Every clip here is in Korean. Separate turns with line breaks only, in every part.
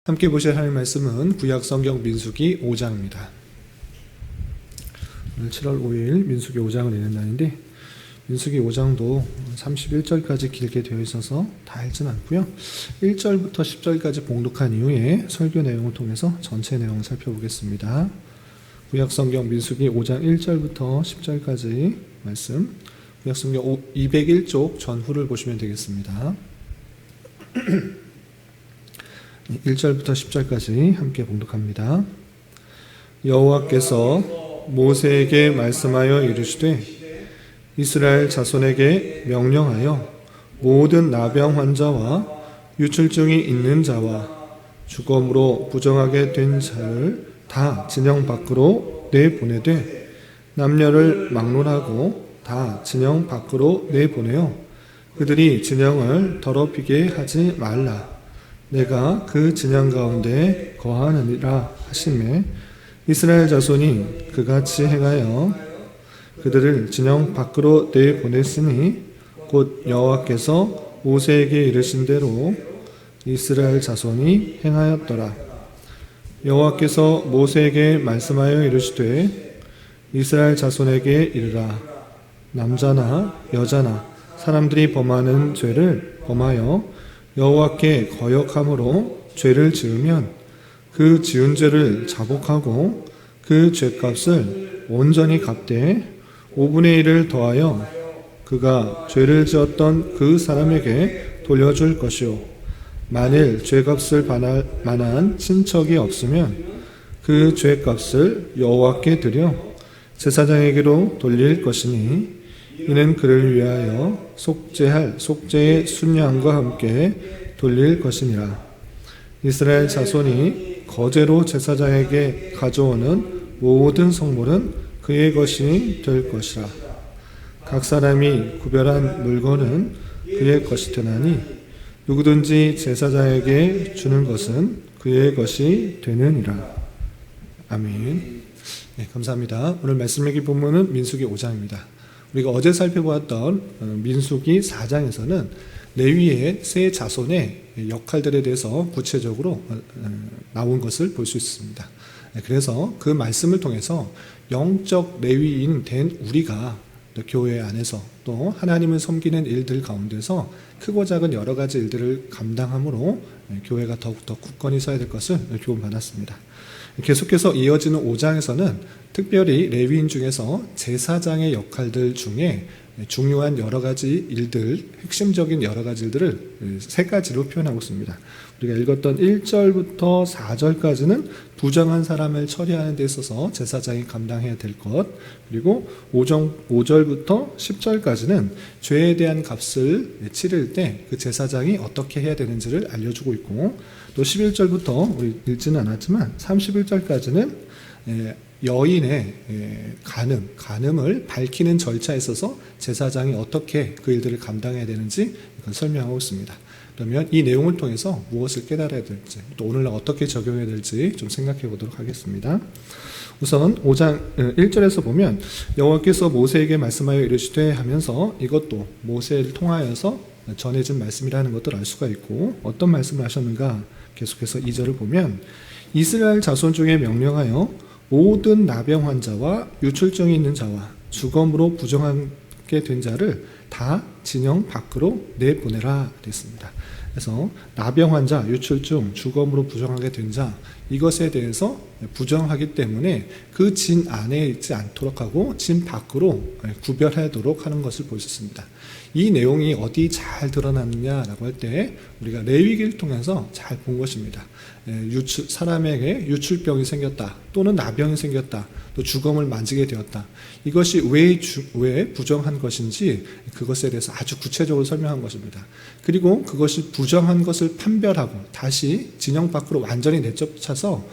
함께 보실 하나님의 말씀은 구약성경 민수기 5장입니다. 오늘 7월 5일 민수기 5장을 읽는 날인데, 민수기 5장도 31절까지 길게 되어 있어서 다 읽진 않고요. 1절부터 10절까지 봉독한 이후에 설교 내용을 통해서 전체 내용을 살펴보겠습니다. 구약성경 민수기 5장 1절부터 10절까지 말씀, 구약성경 201쪽 전후를 보시면 되겠습니다. 1절부터 10절까지 함께 봉독합니다. 여호와께서 모세에게 말씀하여 이르시되 이스라엘 자손에게 명령하여 모든 나병 환자와 유출증이 있는 자와 죽음으로 부정하게 된 자를 다 진영 밖으로 내보내되 남녀를 막론하고 다 진영 밖으로 내보내어 그들이 진영을 더럽히게 하지 말라. 내가 그 진영 가운데 거하느니라 하시매 이스라엘 자손이 그같이 행하여 그들을 진영 밖으로 내보냈으니 곧 여호와께서 모세에게 이르신 대로 이스라엘 자손이 행하였더라. 여호와께서 모세에게 말씀하여 이르시되 이스라엘 자손에게 이르라. 남자나 여자나 사람들이 범하는 죄를 범하여 여호와께 거역함으로 죄를 지으면 그 지은 죄를 자복하고 그 죄값을 온전히 갚되 5분의 1을 더하여 그가 죄를 지었던 그 사람에게 돌려줄 것이요 만일 죄값을 반할 만한 친척이 없으면 그 죄값을 여호와께 드려 제사장에게로 돌릴 것이니 이는 그를 위하여 속죄할 속죄의 순양과 함께 돌릴 것이니라. 이스라엘 자손이 거제로 제사장에게 가져오는 모든 성물은 그의 것이 될 것이라. 각 사람이 구별한 물건은 그의 것이 되나니 누구든지 제사장에게 주는 것은 그의 것이 되느니라. 아멘. 네, 감사합니다. 오늘 말씀의 본문은 민수기 5장입니다. 우리가 어제 살펴보았던 민수기 4장에서는 레위의 세 자손의 역할들에 대해서 구체적으로 나온 것을 볼 수 있습니다. 그래서 그 말씀을 통해서 영적 레위인 된 우리가 교회 안에서 또 하나님을 섬기는 일들 가운데서 크고 작은 여러 가지 일들을 감당함으로 교회가 더욱더 굳건히 서야 될 것을 교훈받았습니다. 계속해서 이어지는 5장에서는 특별히 레위인 중에서 제사장의 역할들 중에 중요한 여러 가지 일들, 핵심적인 여러 가지 일들을 세 가지로 표현하고 있습니다. 우리가 읽었던 1절부터 4절까지는 부정한 사람을 처리하는 데 있어서 제사장이 감당해야 될 것, 그리고 5절부터 10절까지는 죄에 대한 값을 치를 때 그 제사장이 어떻게 해야 되는지를 알려주고 있고, 또 11절부터 우리 읽지는 않았지만 31절까지는 여인의 간음을 밝히는 절차에 있어서 제사장이 어떻게 그 일들을 감당해야 되는지 설명하고 있습니다. 그러면 이 내용을 통해서 무엇을 깨달아야 될지, 또 오늘날 어떻게 적용해야 될지 좀 생각해 보도록 하겠습니다. 우선 5장 1절에서 보면 여호와께서 모세에게 말씀하여 이르시되 하면서 이것도 모세를 통하여서 전해진 말씀이라는 것들을 알 수가 있고, 어떤 말씀을 하셨는가 계속해서 2절을 보면 이스라엘 자손 중에 명령하여 모든 나병 환자와 유출증이 있는 자와 죽음으로 부정하게 된 자를 다 진영 밖으로 내보내라 됐습니다. 그래서 나병 환자, 유출증, 죽음으로 부정하게 된 자, 이것에 대해서 부정하기 때문에 그 진 안에 있지 않도록 하고 진 밖으로 구별하도록 하는 것을 볼 수 있습니다. 이 내용이 어디 잘 드러났느냐라고 할 때 우리가 레위기를 통해서 잘 본 것입니다. 사람에게 유출병이 생겼다, 또는 나병이 생겼다, 또 죽음을 만지게 되었다. 이것이 왜 부정한 것인지 그것에 대해서 아주 구체적으로 설명한 것입니다. 그리고 그것이 부정한 것을 판별하고 다시 진영 밖으로 완전히 내쫓아서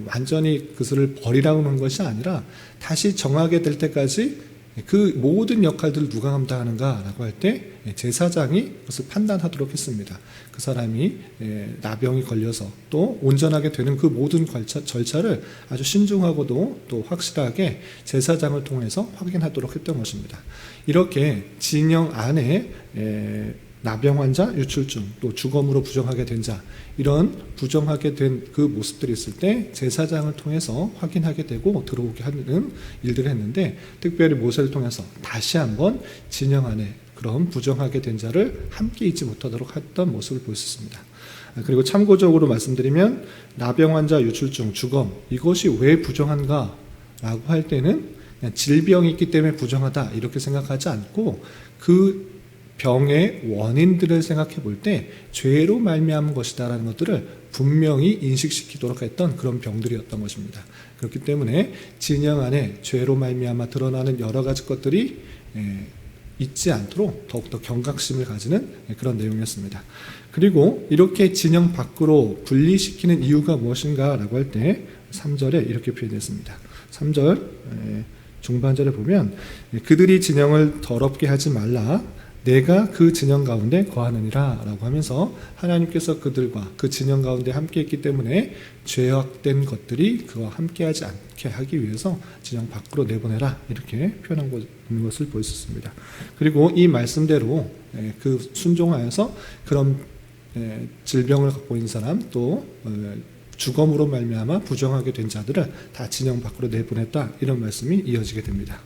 완전히 그것을 버리라고 하는 것이 아니라 다시 정하게 될 때까지 그 모든 역할들을 누가 감당하는가라고 할 때 제사장이 그것을 판단하도록 했습니다. 그 사람이 나병이 걸려서 또 온전하게 되는 그 모든 절차를 아주 신중하고도 또 확실하게 제사장을 통해서 확인하도록 했던 것입니다. 이렇게 진영 안에 나병 환자, 유출증, 또 주검으로 부정하게 된 자, 이런 부정하게 된 그 모습들이 있을 때 제사장을 통해서 확인하게 되고 들어오게 하는 일들을 했는데, 특별히 모세를 통해서 다시 한번 진영 안에 그런 부정하게 된 자를 함께 있지 못하도록 했던 모습을 볼 수 있습니다. 그리고 참고적으로 말씀드리면 나병 환자, 유출증, 주검, 이것이 왜 부정한가 라고 할 때는 그냥 질병이 있기 때문에 부정하다 이렇게 생각하지 않고, 그 병의 원인들을 생각해 볼 때 죄로 말미암은 것이다라는 것들을 분명히 인식시키도록 했던 그런 병들이었던 것입니다. 그렇기 때문에 진영 안에 죄로 말미암아 드러나는 여러 가지 것들이 있지 않도록 더욱더 경각심을 가지는 그런 내용이었습니다. 그리고 이렇게 진영 밖으로 분리시키는 이유가 무엇인가 라고 할 때 3절에 이렇게 표현했습니다. 3절 중반절에 보면 그들이 진영을 더럽게 하지 말라, 내가 그 진영 가운데 거하느니라 라고 하면서 하나님께서 그들과 그 진영 가운데 함께 있기 때문에 죄악된 것들이 그와 함께하지 않게 하기 위해서 진영 밖으로 내보내라 이렇게 표현한 것을 볼 수 있습니다. 그리고 이 말씀대로 그 순종하여서 그런 질병을 갖고 있는 사람, 또 주검으로 말미암아 부정하게 된 자들을 다 진영 밖으로 내보냈다, 이런 말씀이 이어지게 됩니다.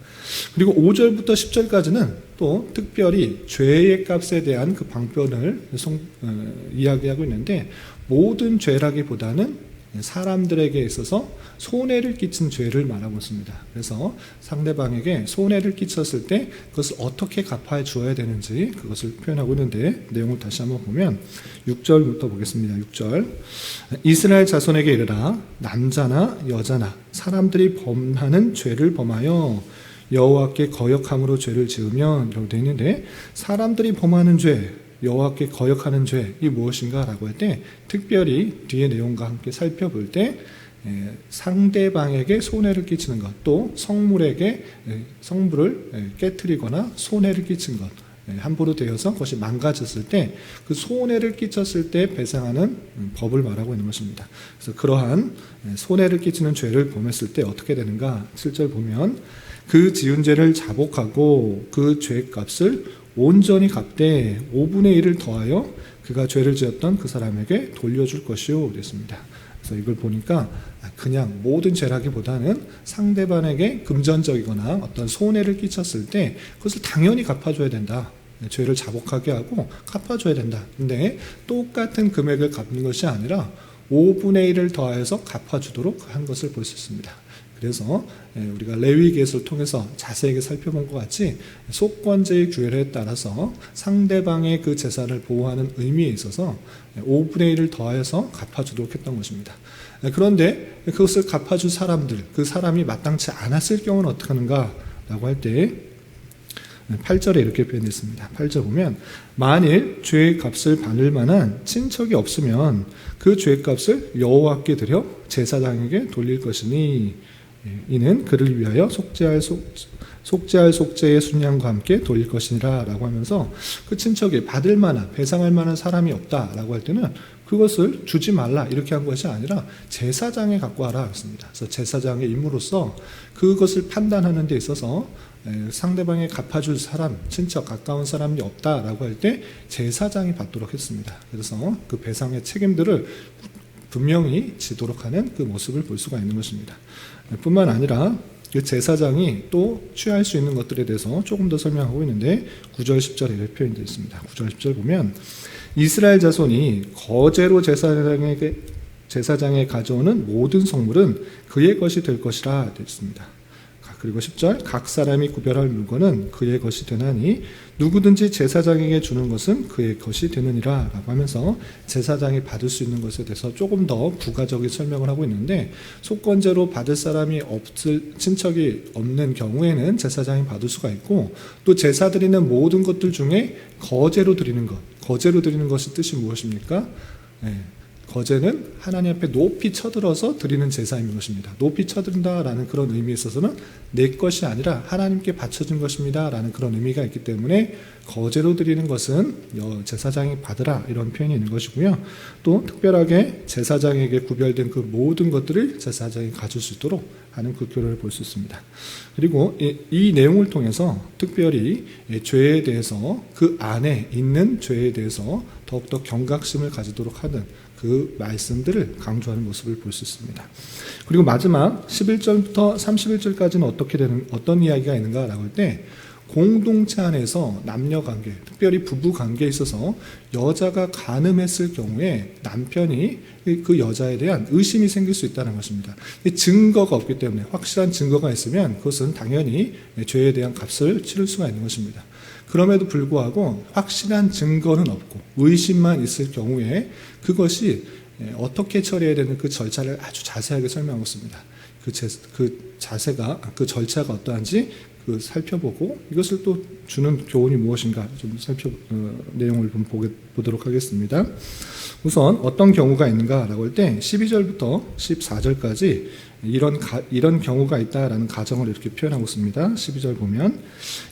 그리고 5절부터 10절까지는 또 특별히 죄의 값에 대한 그 방편을 이야기하고 있는데, 모든 죄라기보다는 사람들에게 있어서 손해를 끼친 죄를 말하고 있습니다. 그래서 상대방에게 손해를 끼쳤을 때 그것을 어떻게 갚아 주어야 되는지 그것을 표현하고 있는데, 내용을 다시 한번 보면 6절부터 보겠습니다. 6절 이스라엘 자손에게 이르라, 남자나 여자나 사람들이 범하는 죄를 범하여 여호와께 거역함으로 죄를 지으면, 이라고 되어 있는데, 사람들이 범하는 죄, 여호와께 거역하는 죄, 이 무엇인가 라고 할 때 특별히 뒤의 내용과 함께 살펴볼 때 상대방에게 손해를 끼치는 것, 또 성물을 깨트리거나 손해를 끼친 것, 함부로 되어서 그것이 망가졌을 때 그 손해를 끼쳤을 때 배상하는 법을 말하고 있는 것입니다. 그래서 그러한 손해를 끼치는 죄를 범했을 때 어떻게 되는가, 7절 보면 그 지은 죄를 자복하고 그 죄값을 온전히 갚되 5분의 1을 더하여 그가 죄를 지었던 그 사람에게 돌려줄 것이요, 그랬습니다. 그래서 이걸 보니까 그냥 모든 죄라기보다는 상대방에게 금전적이거나 어떤 손해를 끼쳤을 때 그것을 당연히 갚아줘야 된다. 죄를 자복하게 하고 갚아줘야 된다. 근데 똑같은 금액을 갚는 것이 아니라 5분의 1을 더하여서 갚아주도록 한 것을 볼 수 있습니다. 그래서 우리가 레위기에서를 통해서 자세하게 살펴본 것 같이 속건제의 규례에 따라서 상대방의 그 재산을 보호하는 의미에 있어서 5분의 1을 더하여서 갚아주도록 했던 것입니다. 그런데 그것을 갚아줄 사람들, 그 사람이 마땅치 않았을 경우는 어떻게 하는가 라고 할 때 8절에 이렇게 표현했습니다. 8절 보면 만일 죄의 값을 받을 만한 친척이 없으면 그 죄의 값을 여호와께 드려 제사장에게 돌릴 것이니, 이는 그를 위하여 속죄할 속죄의 순양과 함께 돌릴 것이니라 라고 하면서, 그 친척이 받을 만한, 배상할 만한 사람이 없다라고 할 때는 그것을 주지 말라 이렇게 한 것이 아니라 제사장에 갖고 와라 했습니다. 그래서 제사장의 임무로서 그것을 판단하는 데 있어서 상대방에 갚아줄 사람, 친척, 가까운 사람이 없다라고 할 때 제사장이 받도록 했습니다. 그래서 그 배상의 책임들을 분명히 지도록 하는 그 모습을 볼 수가 있는 것입니다. 뿐만 아니라 그 제사장이 또 취할 수 있는 것들에 대해서 조금 더 설명하고 있는데 9절 10절에 이렇게 표현되어 있습니다. 9절 10절 보면 이스라엘 자손이 거제로 제사장에 가져오는 모든 성물은 그의 것이 될 것이라 되어 있습니다. 그리고 10절 각 사람이 구별할 물건은 그의 것이 되나니 누구든지 제사장에게 주는 것은 그의 것이 되느니라 라고 하면서 제사장이 받을 수 있는 것에 대해서 조금 더 부가적인 설명을 하고 있는데, 속건제로 받을 사람이 없을, 친척이 없는 경우에는 제사장이 받을 수가 있고, 또 제사 드리는 모든 것들 중에 거제로 드리는 것, 거제로 드리는 것의 뜻이 무엇입니까? 거제는 하나님 앞에 높이 쳐들어서 드리는 제사인 것입니다. 높이 쳐드린다라는 그런 의미에 있어서는 내 것이 아니라 하나님께 바쳐진 것입니다 라는 그런 의미가 있기 때문에 거제로 드리는 것은 제사장이 받으라 이런 표현이 있는 것이고요. 또 특별하게 제사장에게 구별된 그 모든 것들을 제사장이 가질 수 있도록 하는 그 교례를 볼 수 있습니다. 그리고 이 내용을 통해서 특별히 죄에 대해서 그 안에 있는 죄에 대해서 더욱더 경각심을 가지도록 하는 그 말씀들을 강조하는 모습을 볼 수 있습니다. 그리고 마지막 11절부터 31절까지는 어떤 이야기가 있는가라고 할 때 공동체 안에서 남녀 관계, 특별히 부부 관계에 있어서 여자가 간음했을 경우에 남편이 그 여자에 대한 의심이 생길 수 있다는 것입니다. 증거가 없기 때문에 확실한 증거가 있으면 그것은 당연히 죄에 대한 값을 치를 수가 있는 것입니다. 그럼에도 불구하고 확실한 증거는 없고 의심만 있을 경우에 그것이 어떻게 처리해야 되는 그 절차를 아주 자세하게 설명하고 있습니다. 그 절차가 어떠한지 살펴보고 이것을 또 주는 교훈이 무엇인가 좀 내용을 좀 보도록 하겠습니다. 우선 어떤 경우가 있는가라고 할 때 12절부터 14절까지 이런 경우가 있다라는 가정을 이렇게 표현하고 있습니다. 12절 보면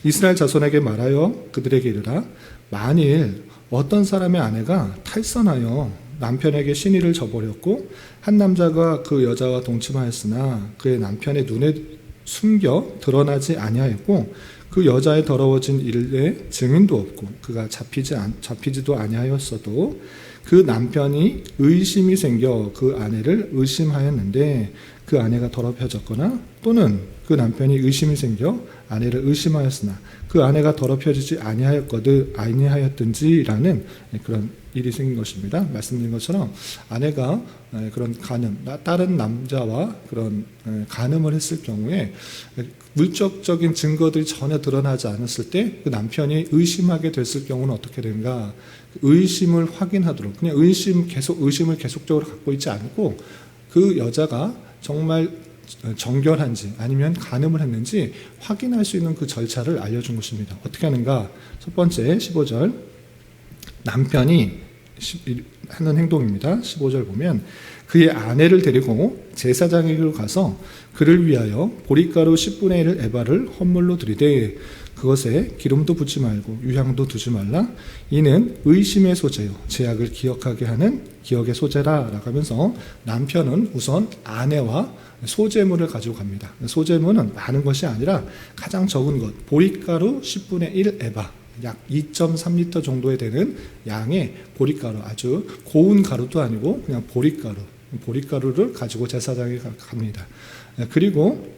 이스라엘 자손에게 말하여 그들에게 이르라 만일 어떤 사람의 아내가 탈선하여 남편에게 신의를 저버렸고 한 남자가 그 여자와 동침하였으나 그의 남편의 눈에 숨겨 드러나지 아니하였고 그 여자의 더러워진 일에 증인도 없고 그가 잡히지도 아니하였어도 그 남편이 의심이 생겨 그 아내를 의심하였는데 그 아내가 더럽혀졌거나 또는 그 남편이 의심이 생겨 아내를 의심하였으나 그 아내가 더럽혀지지 아니하였든지라는 그런 일이 생긴 것입니다. 말씀드린 것처럼 아내가 그런 다른 남자와 그런 간음을 했을 경우에 물적적인 증거들이 전혀 드러나지 않았을 때 그 남편이 의심하게 됐을 경우는 어떻게 되는가? 의심을 확인하도록 그냥 의심을 계속적으로 갖고 있지 않고 그 여자가 정말 정결한지 아니면 간음을 했는지 확인할 수 있는 그 절차를 알려준 것입니다. 어떻게 하는가? 첫 번째 15절 남편이 하는 행동입니다. 15절 보면 그의 아내를 데리고 제사장에게로 가서 그를 위하여 보리가루 10분의 1 에바를 헌물로 드리되 그것에 기름도 붓지 말고 유향도 두지 말라. 이는 의심의 소재요 죄악을 기억하게 하는 기억의 소재라 라고 하면서 남편은 우선 아내와 소재물을 가지고 갑니다. 소재물은 많은 것이 아니라 가장 적은 것 보리가루 10분의 1 에바 약 2.3리터 정도에 되는 양의 보리가루 아주 고운 가루도 아니고 그냥 보리가루를 가지고 제사장에 갑니다. 그리고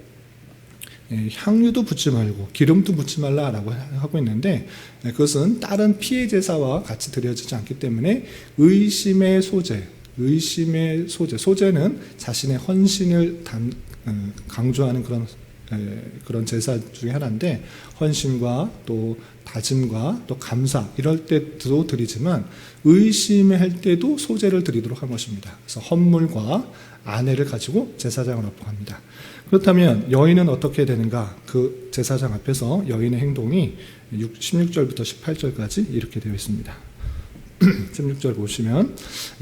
향유도 붓지 말고 기름도 붓지 말라라고 하고 있는데 그것은 다른 피해 제사와 같이 드려지지 않기 때문에 의심의 소재는 자신의 헌신을 강조하는 그런 제사 중에 하나인데 헌신과 또 다짐과 또 감사 이럴 때도 드리지만 의심할 때도 소재를 드리도록 한 것입니다. 그래서 헌물과 아내를 가지고 제사장을 앞으로 갑니다. 그렇다면 여인은 어떻게 되는가? 그 제사장 앞에서 여인의 행동이 16절부터 18절까지 이렇게 되어 있습니다. 16절 보시면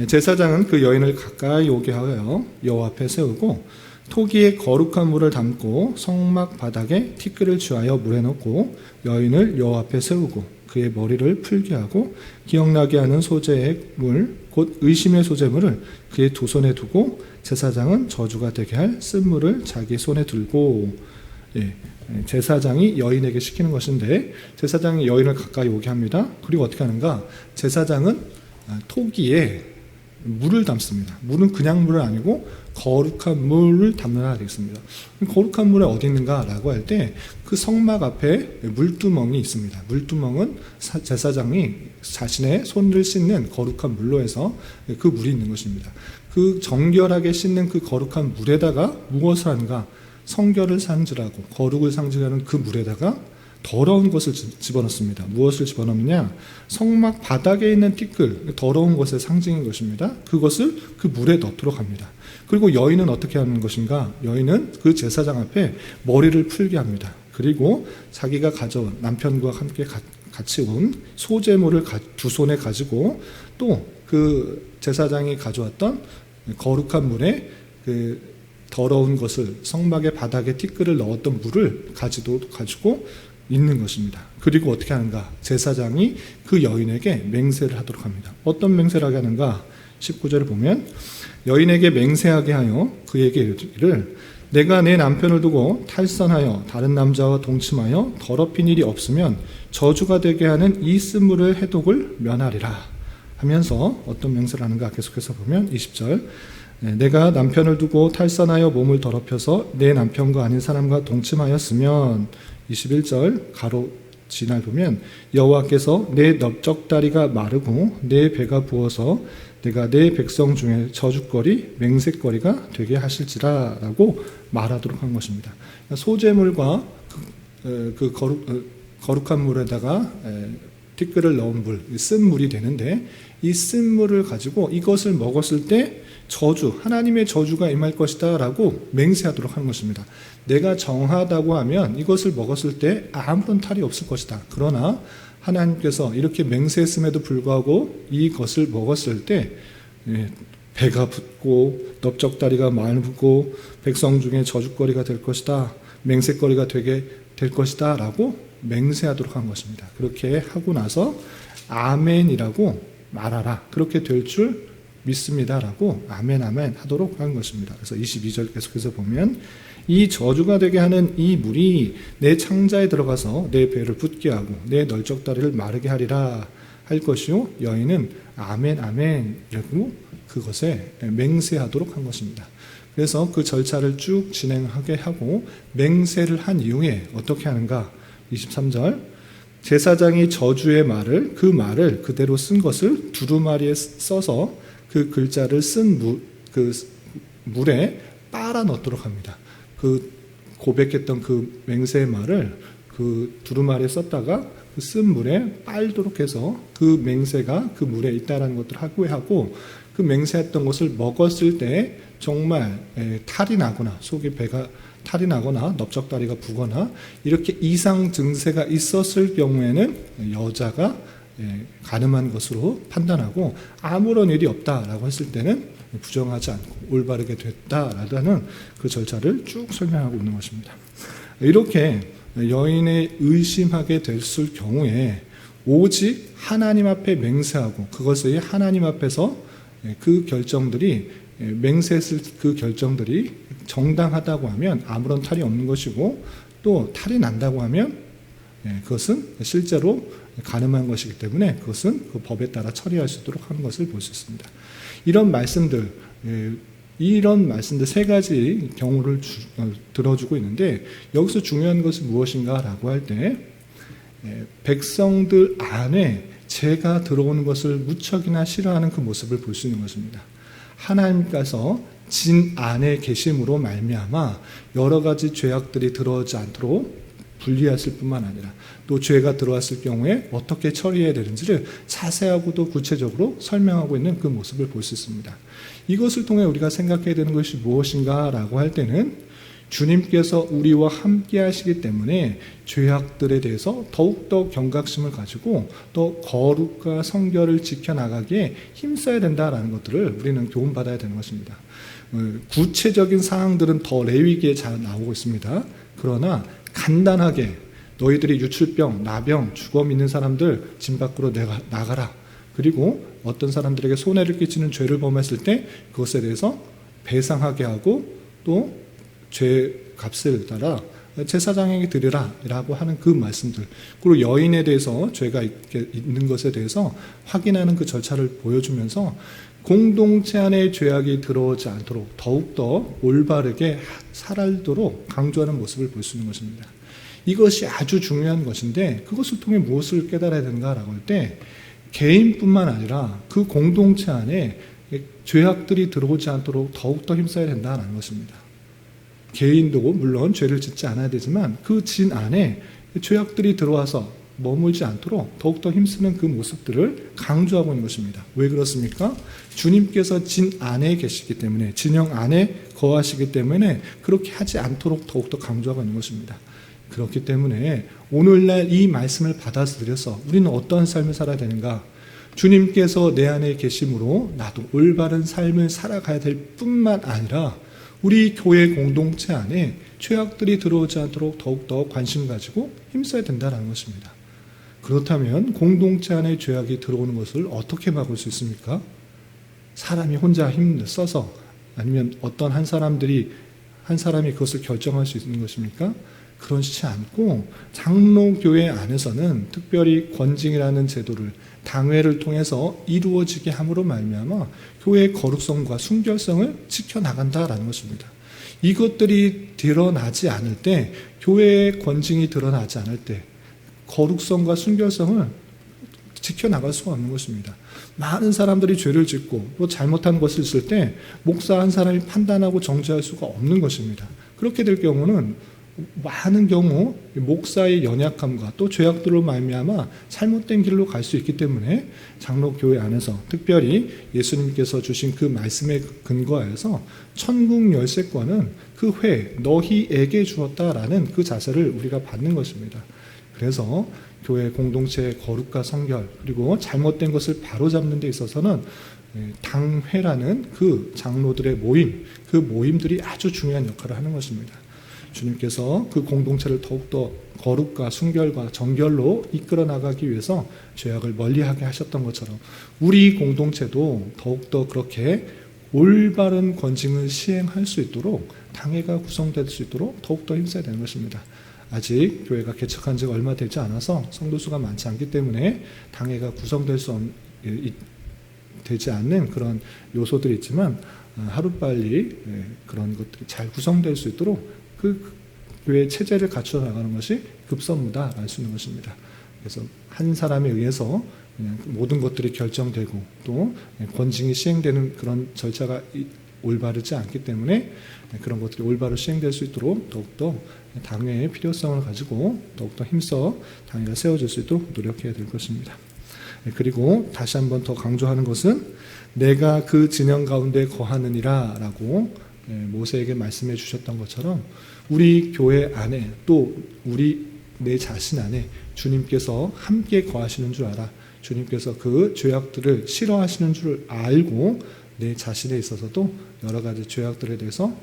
제사장은 그 여인을 가까이 오게 하여 여호와 앞에 세우고 토기에 거룩한 물을 담고 성막 바닥에 티끌을 취하여 물에 넣고 여인을 여호와 앞에 세우고 그의 머리를 풀게 하고 기억나게 하는 소재의 물 곧 의심의 소재물을 그의 두 손에 두고 제사장은 저주가 되게 할 쓴물을 자기 손에 들고 제사장이 여인에게 시키는 것인데 제사장이 여인을 가까이 오게 합니다. 그리고 어떻게 하는가? 제사장은 토기에 물을 담습니다. 물은 그냥 물은 아니고 거룩한 물을 담느라 되겠습니다. 거룩한 물이 어디 있는가라고 할 때 그 성막 앞에 물두멍이 있습니다. 물두멍은 제사장이 자신의 손을 씻는 거룩한 물로 해서 그 물이 있는 것입니다. 그 정결하게 씻는 그 거룩한 물에다가 무엇을 하는가? 성결을 상징하고 거룩을 상징하는 그 물에다가 더러운 것을 집어넣습니다. 무엇을 집어넣느냐? 성막 바닥에 있는 티끌, 더러운 것의 상징인 것입니다. 그것을 그 물에 넣도록 합니다. 그리고 여인은 어떻게 하는 것인가? 여인은 그 제사장 앞에 머리를 풀게 합니다. 그리고 자기가 가져온 남편과 함께 같이 온 소재물을 두 손에 가지고 또 그 제사장이 가져왔던 거룩한 물에 그 더러운 것을 성막의 바닥에 티끌을 넣었던 물을 가지고 있는 것입니다. 그리고 어떻게 하는가? 제사장이 그 여인에게 맹세를 하도록 합니다. 어떤 맹세를 하게 하는가? 19절을 보면 여인에게 맹세하게 하여 그에게 이르기를 내가 내 남편을 두고 탈선하여 다른 남자와 동침하여 더럽힌 일이 없으면 저주가 되게 하는 이 쓴물의 해독을 면하리라 하면서 어떤 맹세를 하는가? 계속해서 보면 20절 내가 남편을 두고 탈선하여 몸을 더럽혀서 내 남편과 아닌 사람과 동침하였으면 21절 가로 지날 보면 여호와께서 내 넓적다리가 마르고 내 배가 부어서 내가 내 백성 중에 저주거리 맹세거리가 되게 하실지라 라고 말하도록 한 것입니다. 소재물과 그 거룩한 물에다가 티끌을 넣은 물, 쓴 물이 되는데 이 쓴 물을 가지고 이것을 먹었을 때 하나님의 저주가 임할 것이다 라고 맹세하도록 하는 것입니다. 내가 정하다고 하면 이것을 먹었을 때 아무런 탈이 없을 것이다. 그러나 하나님께서 이렇게 맹세했음에도 불구하고 이것을 먹었을 때 배가 붓고 넓적다리가 마르고 백성 중에 저주거리가 될 것이다. 맹세거리가 되게 될 것이다 라고 맹세하도록 한 것입니다. 그렇게 하고 나서 아멘이라고 말하라. 그렇게 될 줄 믿습니다라고 아멘 아멘 하도록 한 것입니다. 그래서 22절 계속해서 보면 이 저주가 되게 하는 이 물이 내 창자에 들어가서 내 배를 붓게 하고 내 널쩍다리를 마르게 하리라 할 것이요 여인은 아멘 아멘이라고 그것에 맹세하도록 한 것입니다. 그래서 그 절차를 쭉 진행하게 하고 맹세를 한 이후에 어떻게 하는가? 23절 제사장이 저주의 말을 그 말을 그대로 쓴 것을 두루마리에 써서 그 글자를 쓴 그 물에 빨아 넣도록 합니다. 그 고백했던 그 맹세의 말을 그 두루마리에 썼다가 그 쓴 물에 빨도록 해서 그 맹세가 그 물에 있다라는 것들을 하고 그 맹세했던 것을 먹었을 때 정말 탈이 나거나 속에 배가 탈이 나거나 넓적다리가 부거나 이렇게 이상 증세가 있었을 경우에는 여자가 가늠한 것으로 판단하고 아무런 일이 없다라고 했을 때는 부정하지 않고 올바르게 됐다라는 그 절차를 쭉 설명하고 있는 것입니다. 이렇게 여인의 의심하게 됐을 경우에 오직 하나님 앞에 맹세하고 그것이 하나님 앞에서 그 결정들이 맹세했을 그 결정들이 정당하다고 하면 아무런 탈이 없는 것이고 또 탈이 난다고 하면 그것은 실제로 가늠한 것이기 때문에 그것은 그 법에 따라 처리할 수 있도록 하는 것을 볼 수 있습니다. 이런 말씀들 세 가지 경우를 들어주고 있는데 여기서 중요한 것은 무엇인가라고 할 때 백성들 안에 죄가 들어오는 것을 무척이나 싫어하는 그 모습을 볼 수 있는 것입니다. 하나님께서 진 안에 계심으로 말미암아 여러 가지 죄악들이 들어오지 않도록 분리하실 뿐만 아니라 또 죄가 들어왔을 경우에 어떻게 처리해야 되는지를 자세하고도 구체적으로 설명하고 있는 그 모습을 볼 수 있습니다. 이것을 통해 우리가 생각해야 되는 것이 무엇인가라고 할 때는 주님께서 우리와 함께 하시기 때문에 죄악들에 대해서 더욱더 경각심을 가지고 또 거룩과 성결을 지켜나가기에 힘써야 된다라는 것들을 우리는 교훈받아야 되는 것입니다. 구체적인 사항들은 더 레위기에 잘 나오고 있습니다. 그러나 간단하게 너희들이 유출병, 나병, 주검 있는 사람들 집 밖으로 나가라. 그리고 어떤 사람들에게 손해를 끼치는 죄를 범했을 때 그것에 대해서 배상하게 하고 또 죄 값을 따라 제사장에게 드리라 라고 하는 그 말씀들, 그리고 여인에 대해서 죄가 있는 것에 대해서 확인하는 그 절차를 보여주면서 공동체 안에 죄악이 들어오지 않도록 더욱더 올바르게 살도록 강조하는 모습을 볼 수 있는 것입니다. 이것이 아주 중요한 것인데 그것을 통해 무엇을 깨달아야 되는가라고 할 때 개인뿐만 아니라 그 공동체 안에 죄악들이 들어오지 않도록 더욱더 힘써야 된다는 것입니다. 개인도 물론 죄를 짓지 않아야 되지만 그 진 안에 죄악들이 들어와서 머물지 않도록 더욱더 힘쓰는 그 모습들을 강조하고 있는 것입니다. 왜 그렇습니까? 주님께서 진 안에 계시기 때문에, 진영 안에 거하시기 때문에 그렇게 하지 않도록 더욱더 강조하고 있는 것입니다. 그렇기 때문에 오늘날 이 말씀을 받아들여서 우리는 어떠한 삶을 살아야 되는가? 주님께서 내 안에 계심으로 나도 올바른 삶을 살아가야 될 뿐만 아니라 우리 교회 공동체 안에 죄악들이 들어오지 않도록 더욱더 관심 가지고 힘써야 된다는 것입니다. 그렇다면 공동체 안에 죄악이 들어오는 것을 어떻게 막을 수 있습니까? 사람이 혼자 힘을 써서 아니면 어떤 한 사람이 그것을 결정할 수 있는 것입니까? 그렇지 않고 장로교회 안에서는 특별히 권징이라는 제도를 당회를 통해서 이루어지게 함으로 말미암아 교회의 거룩성과 순결성을 지켜나간다라는 것입니다. 이것들이 드러나지 않을 때, 교회의 권징이 드러나지 않을 때 거룩성과 순결성을 지켜나갈 수가 없는 것입니다. 많은 사람들이 죄를 짓고 또 잘못한 것을 있을 때 목사 한 사람이 판단하고 정죄할 수가 없는 것입니다. 그렇게 될 경우는 많은 경우 목사의 연약함과 또 죄악들로 말미암아 잘못된 길로 갈 수 있기 때문에 장로교회 안에서 특별히 예수님께서 주신 그 말씀에 근거하여서 천국 열쇠권은 그 회 너희에게 주었다라는 그 자세를 우리가 받는 것입니다. 그래서 교회 공동체의 거룩과 성결 그리고 잘못된 것을 바로잡는 데 있어서는 당회라는 그 장로들의 모임, 그 모임들이 아주 중요한 역할을 하는 것입니다. 주님께서 그 공동체를 더욱더 거룩과 순결과 정결로 이끌어 나가기 위해서 죄악을 멀리하게 하셨던 것처럼 우리 공동체도 더욱더 그렇게 올바른 권징을 시행할 수 있도록 당회가 구성될 수 있도록 더욱더 힘써야 되는 것입니다. 아직 교회가 개척한 지가 얼마 되지 않아서 성도수가 많지 않기 때문에 당회가 구성될 수 되지 않는 그런 요소들이 있지만 하루빨리 그런 것들이 잘 구성될 수 있도록 그 교회의 체제를 갖춰 나가는 것이 급선무다 알 수 있는 것입니다. 그래서 한 사람에 의해서 그냥 모든 것들이 결정되고 또 권징이 시행되는 그런 절차가 올바르지 않기 때문에 그런 것들이 올바로 시행될 수 있도록 더욱더 당회의 필요성을 가지고 더욱더 힘써 당회가 세워질 수 있도록 노력해야 될 것입니다. 그리고 다시 한번 더 강조하는 것은 내가 그 진영 가운데 거하느니라 라고 모세에게 말씀해 주셨던 것처럼 우리 교회 안에 또 내 자신 안에 주님께서 함께 거하시는 줄 알아. 주님께서 그 죄악들을 싫어하시는 줄 알고 내 자신에 있어서도 여러 가지 죄악들에 대해서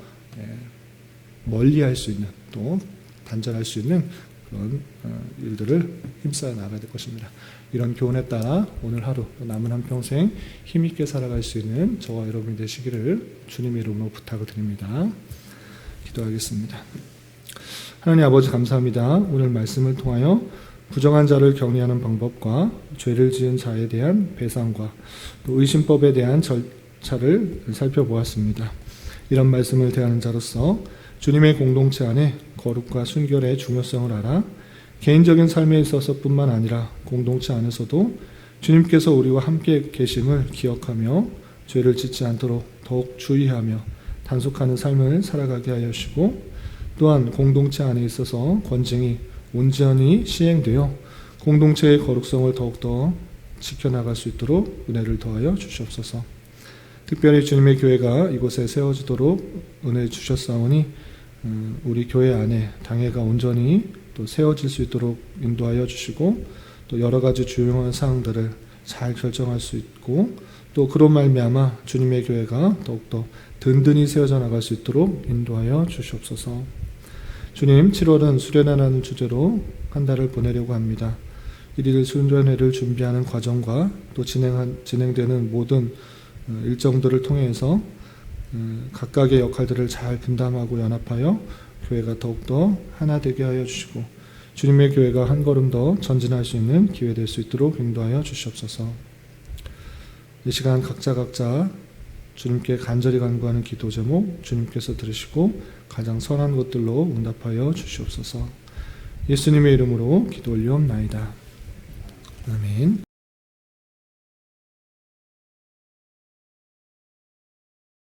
멀리할 수 있는 또 단절할 수 있는 그런 일들을 힘써 나가야 될 것입니다. 이런 교훈에 따라 오늘 하루 남은 한평생 힘있게 살아갈 수 있는 저와 여러분이 되시기를 주님의 이름으로 부탁을 드립니다. 기도하겠습니다. 하나님 아버지 감사합니다. 오늘 말씀을 통하여 부정한 자를 격리하는 방법과 죄를 지은 자에 대한 배상과 또 의심법에 대한 절차를 살펴보았습니다. 이런 말씀을 대하는 자로서 주님의 공동체 안에 거룩과 순결의 중요성을 알아 개인적인 삶에 있어서뿐만 아니라 공동체 안에서도 주님께서 우리와 함께 계심을 기억하며 죄를 짓지 않도록 더욱 주의하며 단속하는 삶을 살아가게 하여 주시고 또한 공동체 안에 있어서 권징이 온전히 시행되어 공동체의 거룩성을 더욱더 지켜나갈 수 있도록 은혜를 더하여 주시옵소서. 특별히 주님의 교회가 이곳에 세워지도록 은혜 주셨사오니 우리 교회 안에 당회가 온전히 또 세워질 수 있도록 인도하여 주시고 또 여러 가지 중요한 사항들을 잘 결정할 수 있고 또 그로 말미암아 주님의 교회가 더욱더 든든히 세워져 나갈 수 있도록 인도하여 주시옵소서. 주님, 7월은 수련회라는 주제로 한 달을 보내려고 합니다. 1일 수련회를 준비하는 과정과 또 진행되는 모든 일정들을 통해서 각각의 역할들을 잘 분담하고 연합하여 교회가 더욱더 하나 되게 하여 주시고 주님의 교회가 한 걸음 더 전진할 수 있는 기회 될 수 있도록 인도하여 주시옵소서. 이 시간 각자 주님께 간절히 간구하는 기도 제목 주님께서 들으시고 가장 선한 것들로 응답하여 주시옵소서. 예수님의 이름으로 기도 올리옵나이다. 아멘.